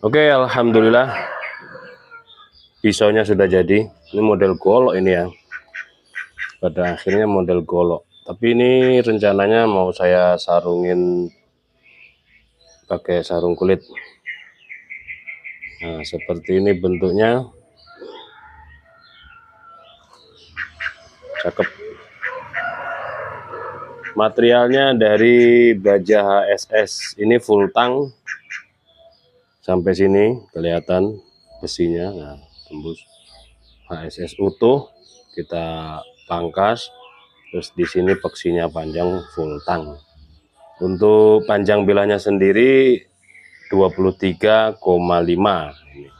Oke, alhamdulillah pisaunya sudah jadi. Ini model golok ini ya. Pada akhirnya model golok. Tapi ini rencananya mau saya sarungin pakai sarung kulit. Nah, seperti ini bentuknya. Cakep. Materialnya dari baja HSS. Ini full tang. Sampai sini kelihatan besinya. Nah, tembus. HSS utuh. Kita pangkas. Terus di sini peksinya panjang full tang. Untuk panjang bilahnya sendiri 23,5 ini.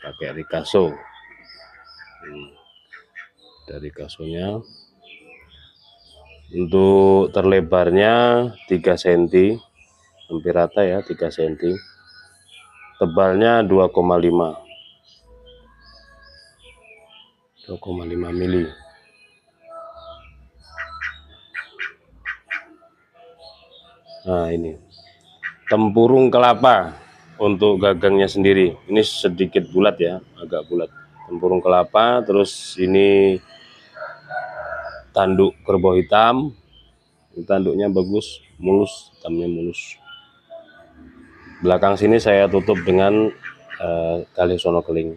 Pakai Ricasso. Dari kasonya. Untuk terlebarnya 3 cm. Hampir rata ya, 3 cm. Tebalnya 2,5 mili. Nah, ini tempurung kelapa untuk gagangnya sendiri. Ini sedikit bulat ya, agak bulat. Tempurung kelapa, terus ini tanduk kerbau hitam. Ini tanduknya bagus, mulus, hitamnya mulus. Belakang sini saya tutup dengan tali sono keling.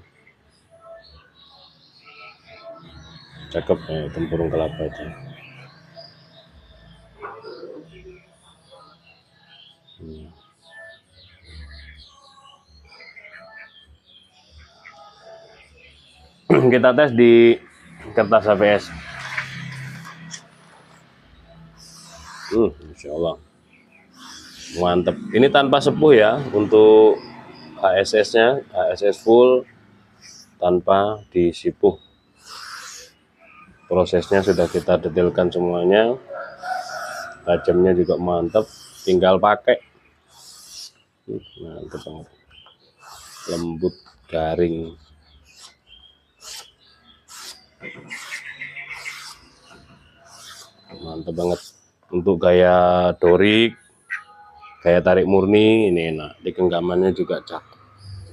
Cakep ya, tempurung kelapa aja. Kita tes di kertas HVS. Insya Allah mantep. Ini tanpa sepuh ya untuk HSS-nya, HSS full tanpa disipuh. Prosesnya sudah kita detailkan semuanya. Tajamnya juga mantep, tinggal pakai. Mantep banget. Lembut, garing. Mantep banget. Untuk gaya dorik, gaya tarik murni ini enak. Di genggamannya juga cakep.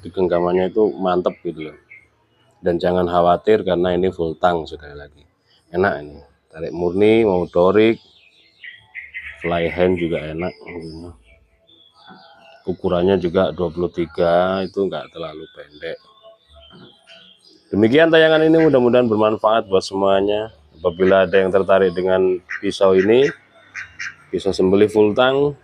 Di genggamannya itu mantep gitu loh. Dan jangan khawatir karena ini full tang sekali lagi. Enak ini. Tarik murni mau dorik, fly hand juga enak. Ukurannya juga 23, itu enggak terlalu pendek. Demikian tayangan ini, mudah-mudahan bermanfaat buat semuanya. Apabila ada yang tertarik dengan pisau ini, pisau sembelih full tang,